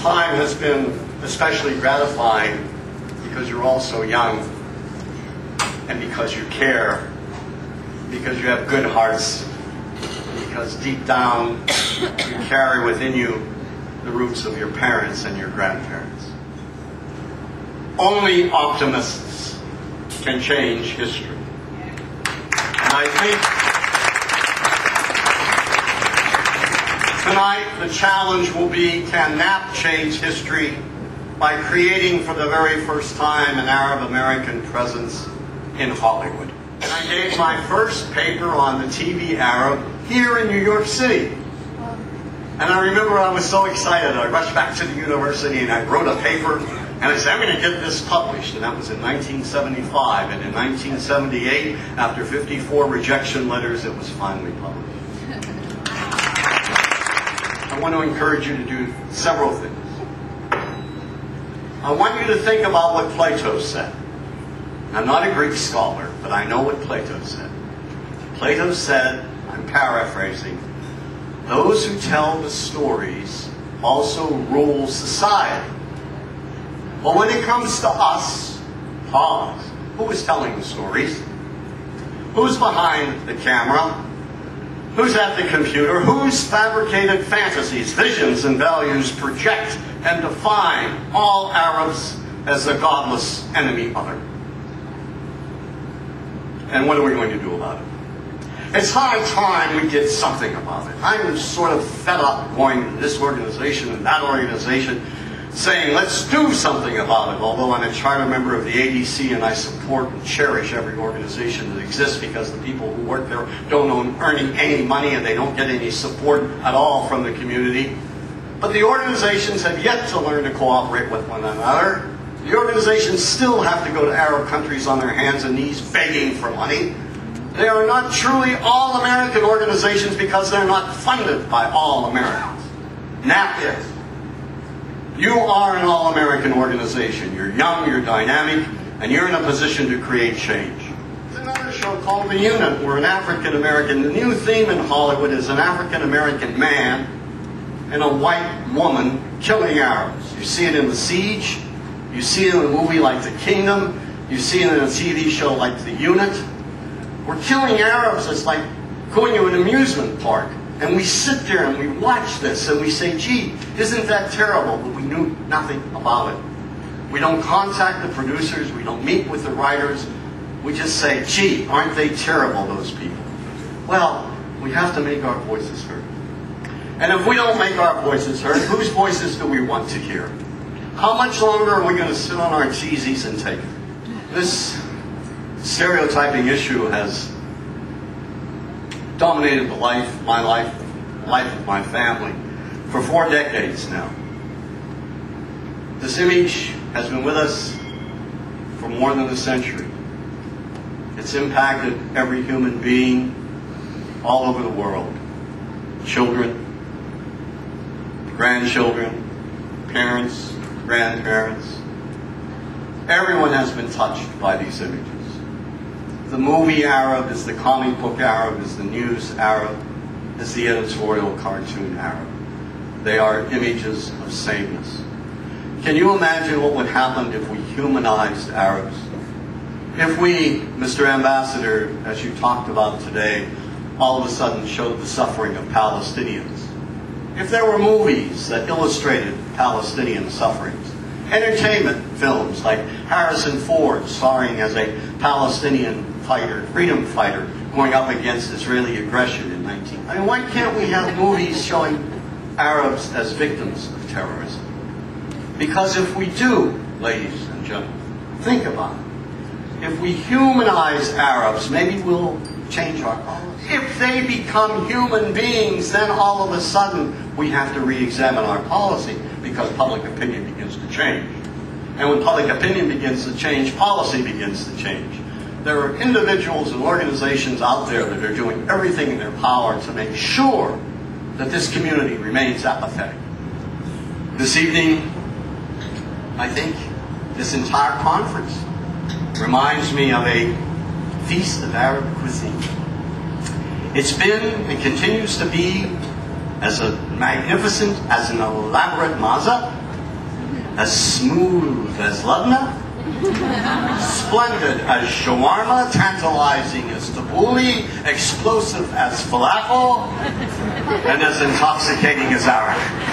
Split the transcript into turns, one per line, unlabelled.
time has been especially gratifying because you're all so young and because you care, because you have good hearts, because deep down you carry within you the roots of your parents and your grandparents. Only optimists can change history. And I think tonight the challenge will be, can NAAP change history by creating for the very first time an Arab-American presence in Hollywood? And I gave my first paper on the TV Arab here in New York City. And I remember I was so excited. I rushed back to the university and I wrote a paper and I said, I'm going to get this published. And that was in 1975. And in 1978, after 54 rejection letters, it was finally published. I want to encourage you to do several things. I want you to think about what Plato said. I'm not a Greek scholar, but I know what Plato said. Plato said, I'm paraphrasing, those who tell the stories also rule society. But when it comes to us, pause. Who is telling the stories? Who's behind the camera? Who's at the computer? Whose fabricated fantasies, visions, and values project and define all Arabs as a godless enemy other? And what are we going to do about it? It's high time we did something about it. I'm sort of fed up going to this organization and that organization saying, let's do something about it. Although I'm a charter member of the ADC and I support and cherish every organization that exists because the people who work there don't earn any money and they don't get any support at all from the community. But the organizations have yet to learn to cooperate with one another. The organizations still have to go to Arab countries on their hands and knees begging for money. They are not truly all-American organizations because they're not funded by all Americans. NAAP is. You are an all-American organization. You're young, you're dynamic, and you're in a position to create change. There's another show called The Unit, where an African-American, the new theme in Hollywood is an African-American man and a white woman killing Arabs. You see it in The Siege, you see it in a movie like The Kingdom, you see it in a TV show like The Unit. We're killing Arabs. It's like going to an amusement park. And we sit there and we watch this and we say, gee, isn't that terrible? But we knew nothing about it. We don't contact the producers. We don't meet with the writers. We just say, gee, aren't they terrible, those people? Well, we have to make our voices heard. And if we don't make our voices heard, whose voices do we want to hear? How much longer are we going to sit on our cheesies and take it? This stereotyping issue has dominated my life of my family for 4 decades now. This image has been with us for more than a century. It's impacted every human being all over the world. Children, grandchildren, parents, grandparents. Everyone has been touched by these images. The movie Arab is the comic book Arab, is the news Arab, is the editorial cartoon Arab. They are images of sameness. Can you imagine what would happen if we humanized Arabs? If we, Mr. Ambassador, as you talked about today, all of a sudden showed the suffering of Palestinians. If there were movies that illustrated Palestinian sufferings, entertainment films like Harrison Ford starring as a Palestinian fighter, freedom fighter, going up against Israeli aggression in I mean, why can't we have movies showing Arabs as victims of terrorism? Because if we do, ladies and gentlemen, think about it. If we humanize Arabs, maybe we'll change our policy. If they become human beings, then all of a sudden we have to re-examine our policy because public opinion begins to change. And when public opinion begins to change, policy begins to change. There are individuals and organizations out there that are doing everything in their power to make sure that this community remains apathetic. This evening, I think this entire conference reminds me of a feast of Arab cuisine. It's been and continues to be as magnificent as an elaborate maza as smooth as Lubna, splendid as shawarma, tantalizing as tabbouleh, explosive as falafel, and as intoxicating as arak.